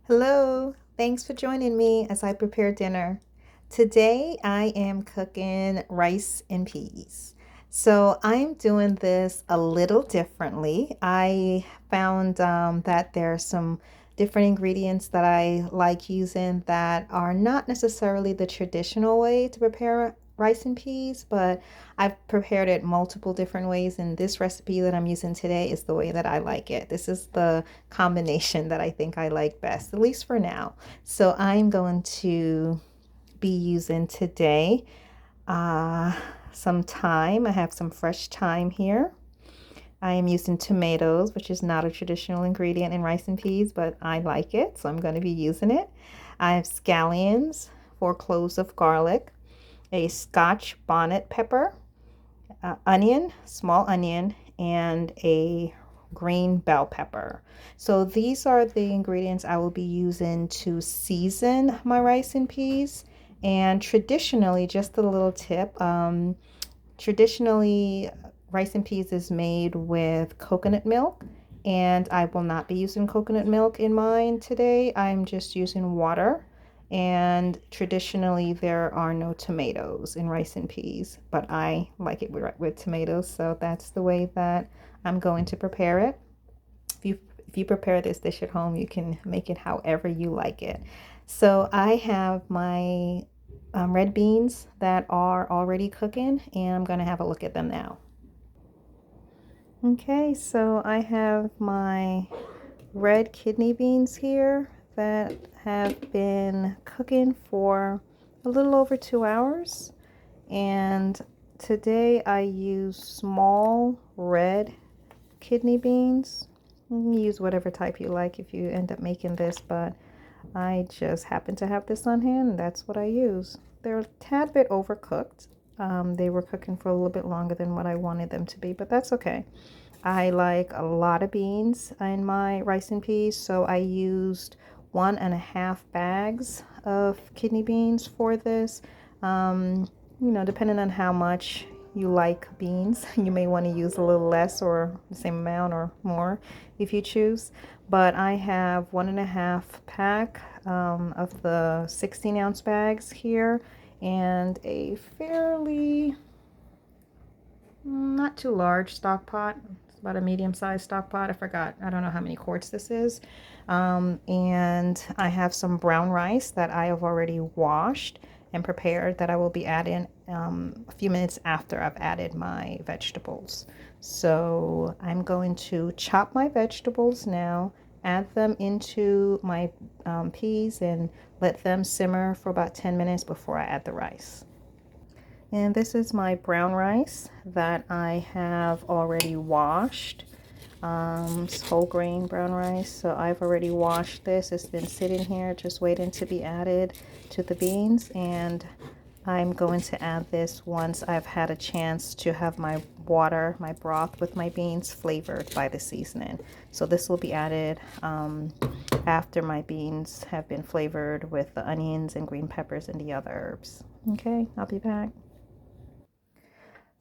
Hello, thanks for joining me as I prepare dinner. Today I am cooking rice and peas. So I'm doing this a little differently. I found that there are some different ingredients that I like using that are not necessarily the traditional way to prepare rice and peas, but I've prepared it multiple different ways, and this recipe that I'm using today is the way that I like it. This is the combination that I think I like best, at least for now. So I'm going to be using today uh, some thyme. I have some fresh thyme here. I am using tomatoes, which is not a traditional ingredient in rice and peas, but I like it, so I'm going to be using it. I have scallions, 4 cloves of garlic, a Scotch bonnet pepper, onion, small onion, and a green bell pepper. So these are the ingredients I will be using to season my rice and peas. And traditionally, just a little tip, traditionally rice and peas is made with coconut milk, and I will not be using coconut milk in mine today. I'm just using water. And traditionally, there are no tomatoes in rice and peas, but I like it with tomatoes, so that's the way that I'm going to prepare it. If you prepare this dish at home, you can make it however you like it. So I have my red beans that are already cooking, and I'm going to have a look at them now. Okay, so I have my red kidney beans here that have been cooking for a little over 2 hours. And today I use small red kidney beans. You can use whatever type you like if you end up making this, but I just happen to have this on hand, and that's what I use. They're a tad bit overcooked. They were cooking for a little bit longer than what I wanted them to be, but that's okay. I like a lot of beans in my rice and peas, so I used 1.5 bags of kidney beans for this. Depending on how much you like beans, you may want to use a little less or the same amount or more if you choose. But I have 1.5 pack of the 16-ounce bags here, and a fairly not too large stock pot. It's about a medium-sized stock pot. I forgot. I don't know how many quarts this is. And I have some brown rice that I have already washed and prepared that I will be adding a few minutes after I've added my vegetables. So I'm going to chop my vegetables now, add them into my peas, and let them simmer for about 10 minutes before I add the rice. And this is my brown rice that I have already washed. It's whole grain brown rice. So I've already washed this. It's been sitting here just waiting to be added to the beans. And I'm going to add this once I've had a chance to have my water, my broth with my beans flavored by the seasoning. So this will be added after my beans have been flavored with the onions and green peppers and the other herbs. Okay, I'll be back.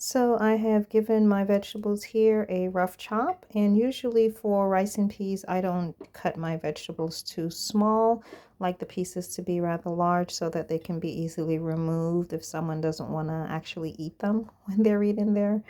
So I have given my vegetables here a rough chop, and usually for rice and peas I don't cut my vegetables too small. I like the pieces to be rather large so that they can be easily removed if someone doesn't want to actually eat them when they're eating their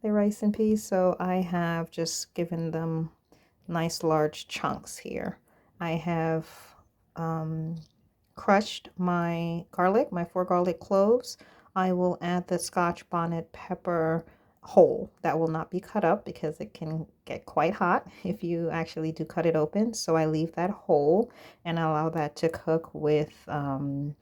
rice and peas. So I have just given them nice large chunks here. I have crushed my garlic, my 4 garlic cloves. I will add the Scotch bonnet pepper whole. That will not be cut up because it can get quite hot if you actually do cut it open. So I leave that whole and allow that to cook with the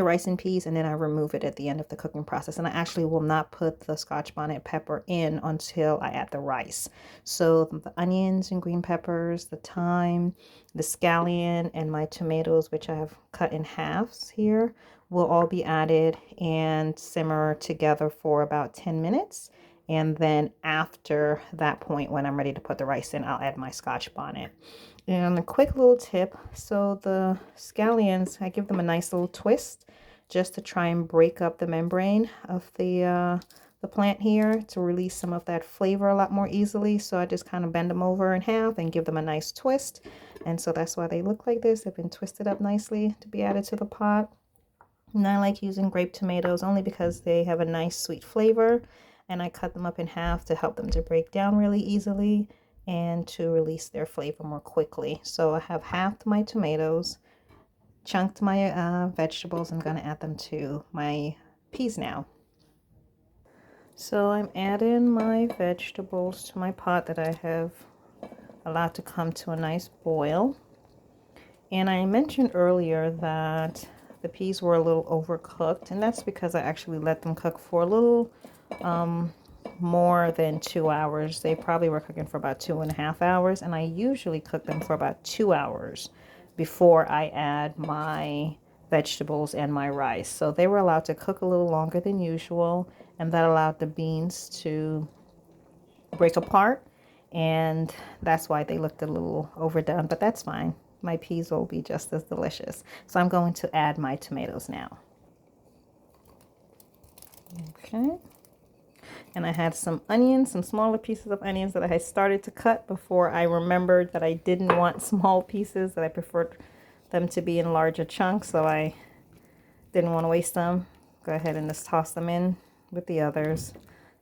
rice and peas, and then I remove it at the end of the cooking process. And I actually will not put the Scotch bonnet pepper in until I add the rice. So the onions and green peppers, the thyme, the scallion, and my tomatoes, which I have cut in halves here, will all be added and simmer together for about 10 minutes. And then after that point, when I'm ready to put the rice in, I'll add my Scotch bonnet. And a quick little tip, so the scallions, I give them a nice little twist just to try and break up the membrane of the plant here to release some of that flavor a lot more easily. So I just kind of bend them over in half and give them a nice twist. And so that's why they look like this. They've been twisted up nicely to be added to the pot. And I like using grape tomatoes only because they have a nice sweet flavor. And I cut them up in half to help them to break down really easily and to release their flavor more quickly. So I have halved my tomatoes, chunked my vegetables. I'm going to add them to my peas now. So I'm adding my vegetables to my pot that I have allowed to come to a nice boil. And I mentioned earlier that the peas were a little overcooked, and that's because I actually let them cook for a little more than 2 hours. They probably were cooking for about 2.5 hours, and I usually cook them for about 2 hours before I add my vegetables and my rice. So they were allowed to cook a little longer than usual, and that allowed the beans to break apart, and that's why they looked a little overdone, but that's fine. My peas will be just as delicious. So I'm going to add my tomatoes now. Okay. And I had some onions, some smaller pieces of onions that I had started to cut before I remembered that I didn't want small pieces, that I preferred them to be in larger chunks, so I didn't want to waste them. Go ahead and just toss them in with the others.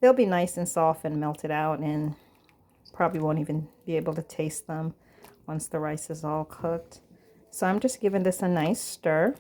They'll be nice and soft and melted out, and probably won't even be able to taste them once the rice is all cooked. So I'm just giving this a nice stir.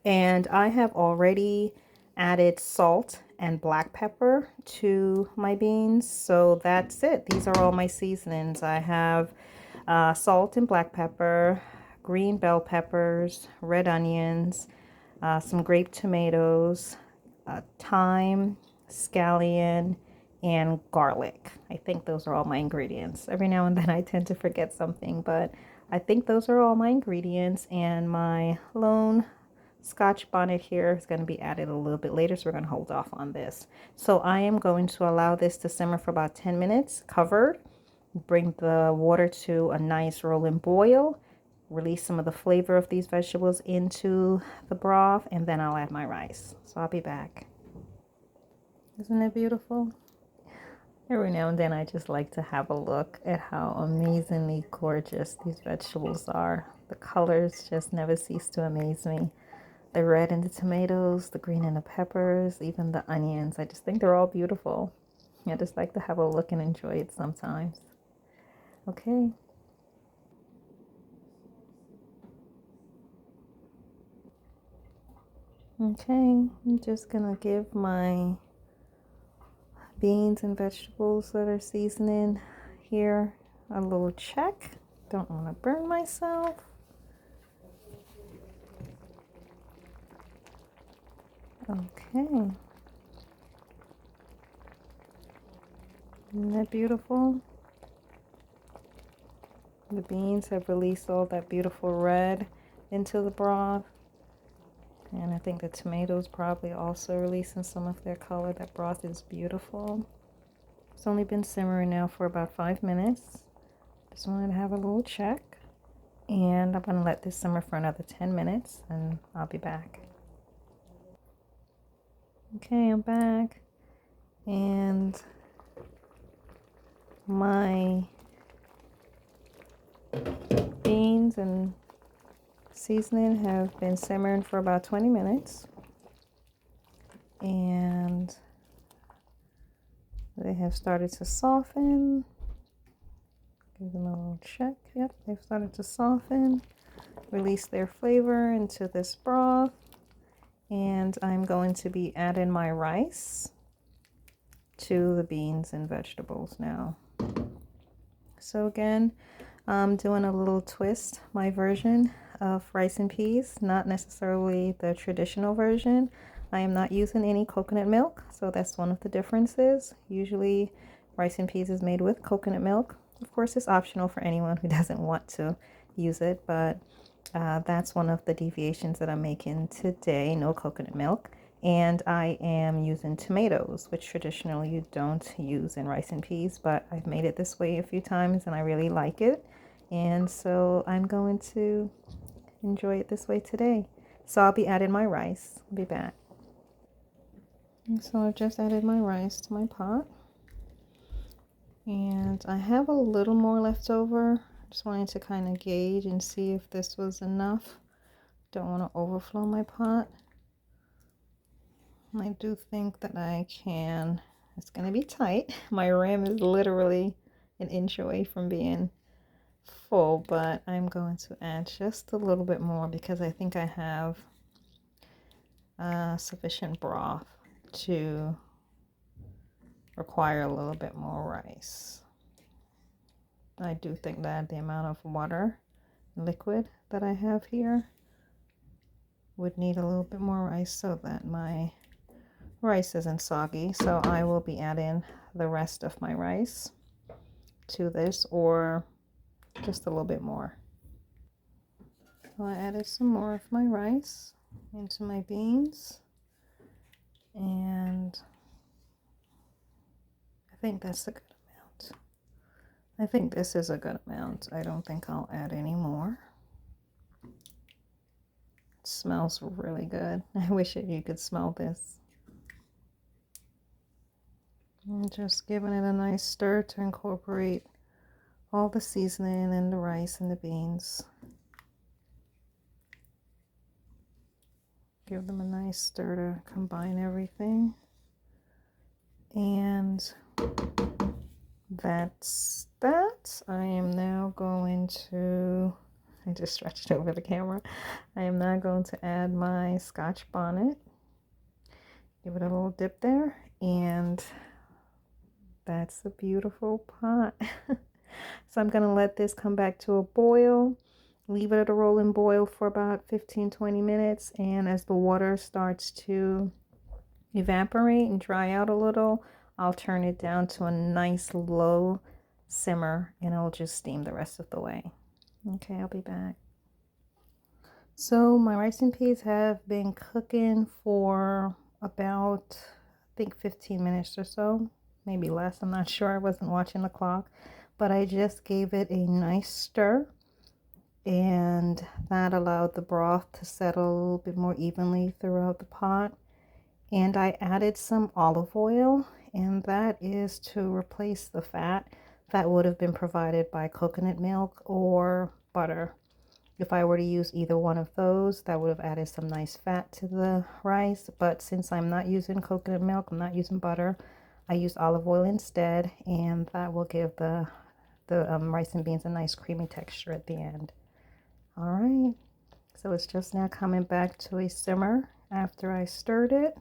And I have already added salt and black pepper to my beans. So that's it. These are all my seasonings. I have salt and black pepper, green bell peppers, red onions, some grape tomatoes, thyme, scallion, and garlic. I think those are all my ingredients. Every now and then I tend to forget something, but I think those are all my ingredients. And my lone Scotch bonnet here is going to be added a little bit later, so we're going to hold off on this. So I am going to allow this to simmer for about 10 minutes covered. Bring the water to a nice rolling boil. Release some of the flavor of these vegetables into the broth, and then I'll add my rice. So I'll be back. Isn't it beautiful? Every now and then I just like to have a look at how amazingly gorgeous these vegetables are. The colors just never cease to amaze me. The red in the tomatoes, the green in the peppers, even the onions. I just think they're all beautiful. I just like to have a look and enjoy it sometimes. Okay. Okay, I'm just gonna give my beans and vegetables that are seasoning here a little check. Don't want to burn myself. Okay. Isn't that beautiful? The beans have released all that beautiful red into the broth. And I think the tomatoes probably also releasing some of their color. That broth is beautiful. It's only been simmering now for about 5 minutes. Just wanted to have a little check. And I'm going to let this simmer for another 10 minutes and I'll be back. Okay, I'm back. And my beans and seasoning have been simmering for about 20 minutes. And they have started to soften. Give them a little check. Yep, they've started to soften. Release their flavor into this broth. And I'm going to be adding my rice to the beans and vegetables now. So again, I'm doing a little twist, my version of rice and peas, not necessarily the traditional version. I am not using any coconut milk, so that's one of the differences. Usually rice and peas is made with coconut milk. Of course, it's optional for anyone who doesn't want to use it, but that's one of the deviations that I'm making today, no coconut milk. And I am using tomatoes, which traditionally you don't use in rice and peas, but I've made it this way a few times and I really like it. And so I'm going to enjoy it this way today. So I'll be adding my rice. I'll be back. So I just added my rice to my pot, and I have a little more left over. Just wanted to kind of gauge and see if this was enough. Don't want to overflow my pot. I do think that I can. It's going to be tight. My rim is literally an inch away from being full, but I'm going to add just a little bit more because I think I have sufficient broth to require a little bit more rice. I do think that the amount of water, liquid that I have here would need a little bit more rice so that my rice isn't soggy. So I will be adding the rest of my rice to this, or just a little bit more. So I added some more of my rice into my beans, and I think that's a good amount. I think this is a good amount. I don't think I'll add any more. It smells really good. I wish you could smell this. And just giving it a nice stir to incorporate all the seasoning and the rice and the beans. Give them a nice stir to combine everything. And that's that. I am now going to, I just stretched over the camera. I am now going to add my Scotch bonnet. Give it a little dip there, and that's a beautiful pot. So I'm going to let this come back to a boil. Leave it at a rolling boil for about 15-20 minutes, and as the water starts to evaporate and dry out a little, I'll turn it down to a nice low simmer, and I'll just steam the rest of the way. Okay, I'll be back. So my rice and peas have been cooking for about, I think, 15 minutes or so, maybe less. I'm not sure. I wasn't watching the clock, but I just gave it a nice stir, and that allowed the broth to settle a little bit more evenly throughout the pot. And I added some olive oil, and that is to replace the fat that would have been provided by coconut milk or butter. If I were to use either one of those, that would have added some nice fat to the rice. But since I'm not using coconut milk, I'm not using butter, I use olive oil instead, and that will give the rice and beans a nice creamy texture at the end. All right, so it's just now coming back to a simmer after I stirred it.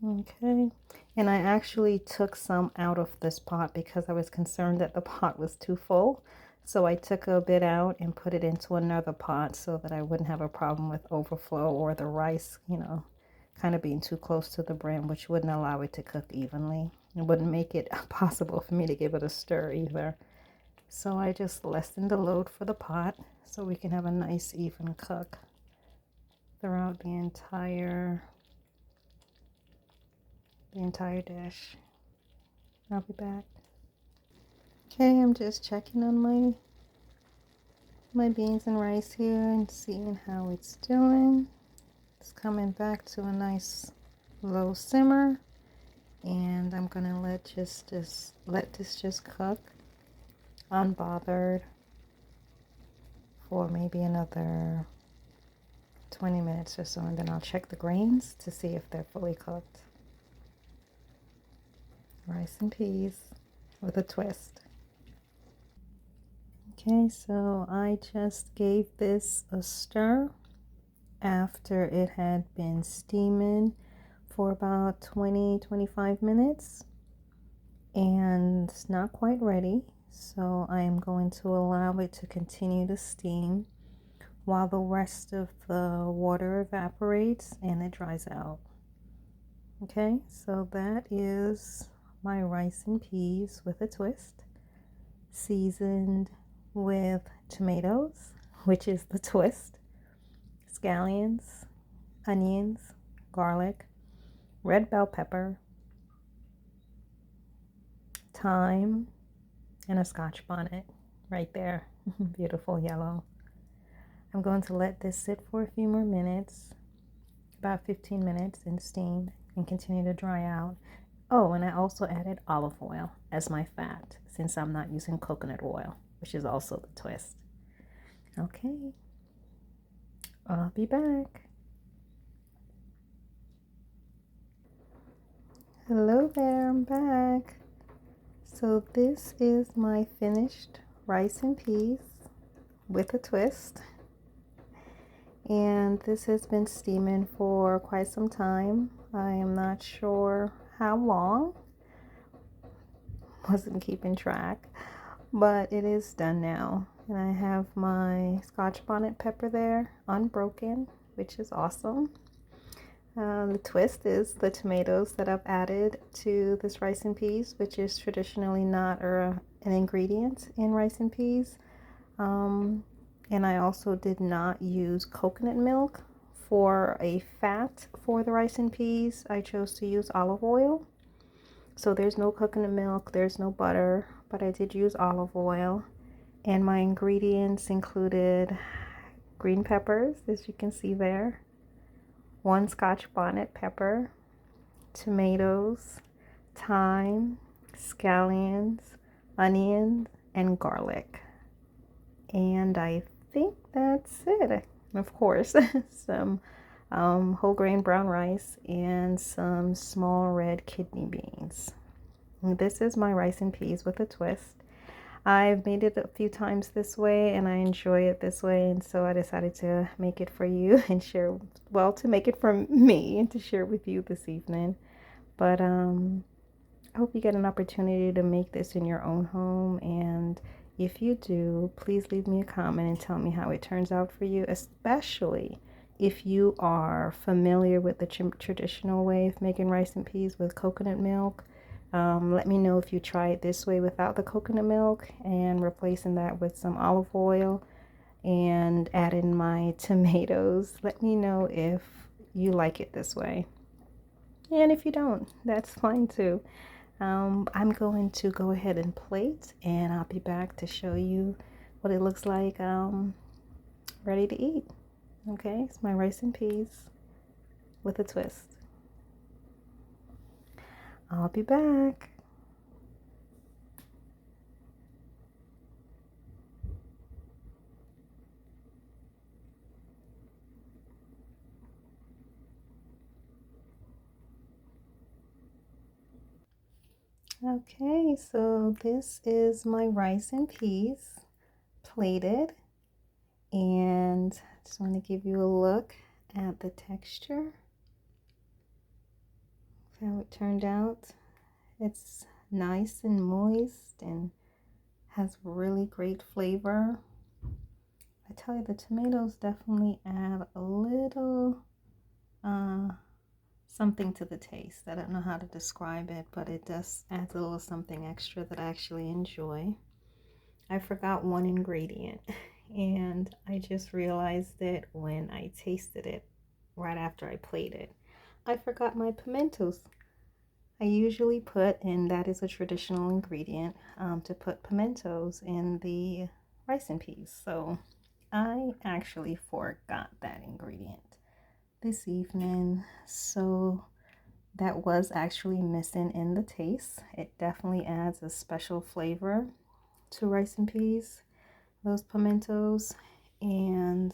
Okay, and I actually took some out of this pot because I was concerned that the pot was too full. So I took a bit out and put it into another pot so that I wouldn't have a problem with overflow or the rice, kind of being too close to the brim, which wouldn't allow it to cook evenly. It wouldn't make it possible for me to give it a stir either. So I just lessened the load for the pot so we can have a nice even cook throughout the entire dish. I'll be back. Okay, I'm just checking on my beans and rice here and seeing how it's doing. It's coming back to a nice low simmer, and I'm gonna let this just cook unbothered for maybe another 20 minutes or so, and then I'll check the grains to see if they're fully cooked. Rice and peas with a twist. Okay, so I just gave this a stir after it had been steaming for about 20-25 minutes, and it's not quite ready, so I am going to allow it to continue to steam while the rest of the water evaporates and it dries out. Okay, so that is my rice and peas with a twist, seasoned with tomatoes, which is the twist, scallions, onions, garlic, red bell pepper, thyme, and a Scotch bonnet right there. Beautiful yellow. I'm going to let this sit for a few more minutes, about 15 minutes and steamed and continue to dry out. Oh, and I also added olive oil as my fat since I'm not using coconut oil, which is also the twist. Okay, I'll be back. Hello there, I'm back. So this is my finished rice and peas with a twist. And this has been steaming for quite some time. I am not sure how long. Wasn't keeping track, but it is done now. And I have my Scotch bonnet pepper there, unbroken, which is awesome. The twist is the tomatoes that I've added to this rice and peas, which is traditionally not an ingredient in rice and peas. And I also did not use coconut milk for a fat for the rice and peas. I chose to use olive oil. So there's no coconut milk, there's no butter, but I did use olive oil. And my ingredients included green peppers, as you can see there, 1 Scotch bonnet pepper, tomatoes, thyme, scallions, onions, and garlic. And I think that's it. Of course, some whole grain brown rice and some small red kidney beans. And this is my rice and peas with a twist. I've made it a few times this way and I enjoy it this way, and so I decided to make it for you and share, well, to make it for me and to share with you this evening. But I hope you get an opportunity to make this in your own home, and if you do, please leave me a comment and tell me how it turns out for you, especially if you are familiar with the traditional way of making rice and peas with coconut milk. Let me know if you try it this way without the coconut milk and replacing that with some olive oil and add in my tomatoes. Let me know if you like it this way. And if you don't, that's fine too. I'm going to go ahead and plate, and I'll be back to show you what it looks like ready to eat. Okay, it's my rice and peas with a twist. I'll be back. Okay, so this is my rice and peas plated, and I just want to give you a look at the texture, how it turned out. It's nice and moist and has really great flavor. I tell you, the tomatoes definitely add a little something to the taste. I don't know how to describe it, but it does add a little something extra that I actually enjoy. I forgot one ingredient and I just realized it when I tasted it right after I plated. I forgot my pimentos. I usually put, and that is a traditional ingredient, to put pimentos in the rice and peas. So I actually forgot that ingredient this evening. So that was actually missing in the taste. It definitely adds a special flavor to rice and peas, those pimentos, and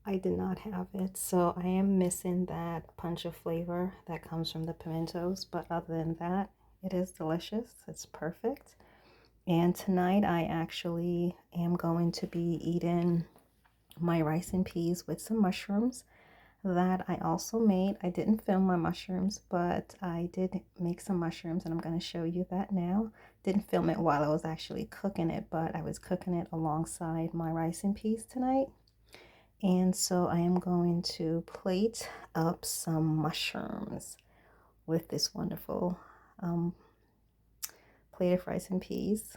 I did not have it, so I am missing that punch of flavor that comes from the pimentos. But other than that, it is delicious. It's perfect. And tonight I actually am going to be eating my rice and peas with some mushrooms that I also made. I didn't film my mushrooms, but I did make some mushrooms, and I'm going to show you that now. Didn't film it while I was actually cooking it, but I was cooking it alongside my rice and peas tonight. And so I am going to plate up some mushrooms with this wonderful plate of rice and peas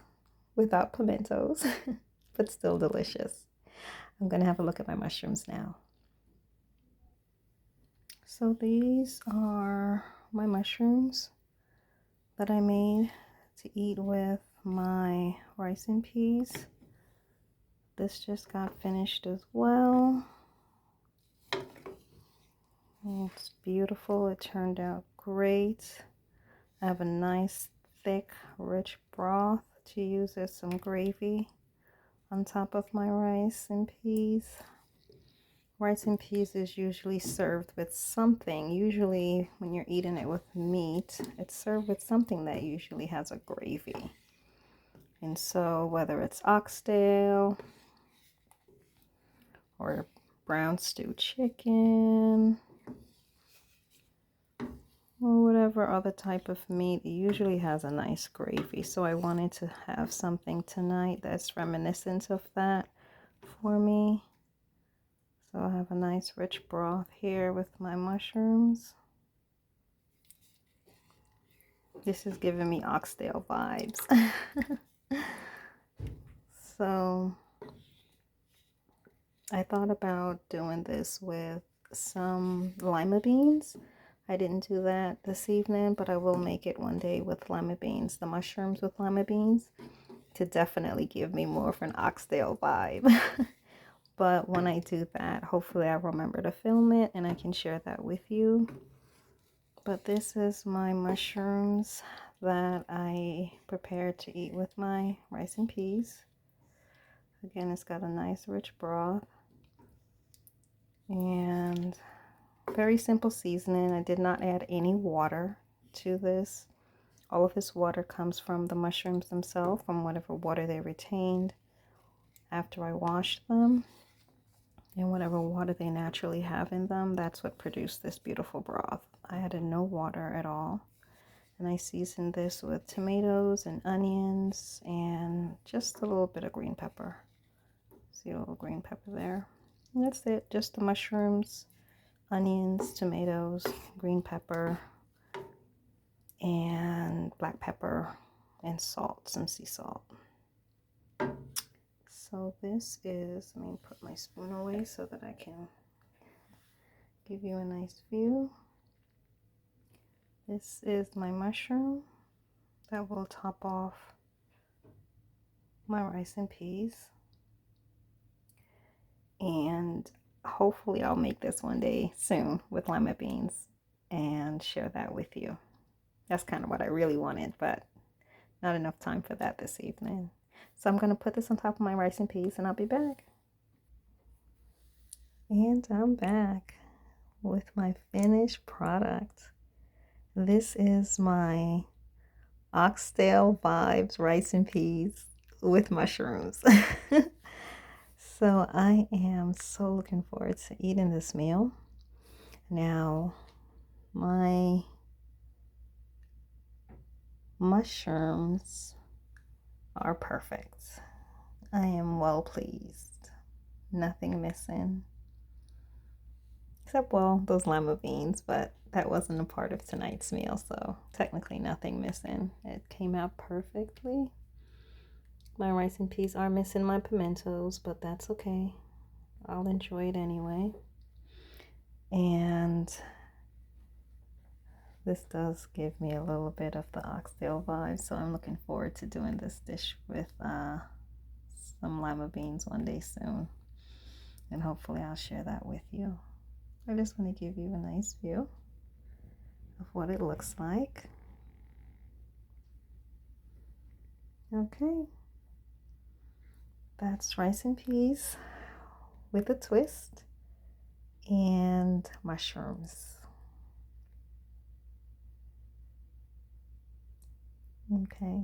without pimentos, but still delicious. I'm going to have a look at my mushrooms now. So these are my mushrooms that I made to eat with my rice and peas. This just got finished as well. It's beautiful. It turned out great. I have a nice, thick, rich broth to use as some gravy on top of my rice and peas. Rice and peas is usually served with something. Usually when you're eating it with meat, it's served with something that usually has a gravy. And so whether it's oxtail or brown stew chicken or whatever other type of meat, it usually has a nice gravy. So I wanted to have something tonight that's reminiscent of that for me. So I have a nice rich broth here with my mushrooms. This is giving me oxtail vibes. So I thought about doing this with some lima beans. I didn't do that this evening, but I will make it one day with lima beans, the mushrooms with lima beans, to definitely give me more of an oxtail vibe. But when I do that, hopefully I remember to film it and I can share that with you. But this is my mushrooms that I prepared to eat with my rice and peas. Again, it's got a nice rich broth and very simple seasoning. I did not add any water to this. All of this water comes from the mushrooms themselves, from whatever water they retained after I washed them. And whatever water they naturally have in them, that's what produced this beautiful broth. I added no water at all. And I seasoned this with tomatoes and onions and just a little bit of green pepper. See a little green pepper there. And that's it, just the mushrooms, onions, tomatoes, green pepper, and black pepper, and salt, some sea salt. So this is, let me put my spoon away so that I can give you a nice view. This is my mushroom that will top off my rice and peas. And hopefully I'll make this one day soon with lima beans and share that with you. That's kind of what I really wanted, but not enough time for that this evening. So I'm going to put this on top of my rice and peas and I'll be back. And I'm back with my finished product. This is my oxtail vibes rice and peas with mushrooms. So I am so looking forward to eating this meal. Now, my mushrooms are perfect. I am well pleased. Nothing missing. Except, well, those lima beans, but that wasn't a part of tonight's meal, so technically nothing missing. It came out perfectly. My rice and peas are missing my pimentos, but that's okay. I'll enjoy it anyway. And this does give me a little bit of the oxtail vibe, so I'm looking forward to doing this dish with some lima beans one day soon. And hopefully I'll share that with you. I just want to give you a nice view of what it looks like. Okay. That's rice and peas with a twist and mushrooms. Okay.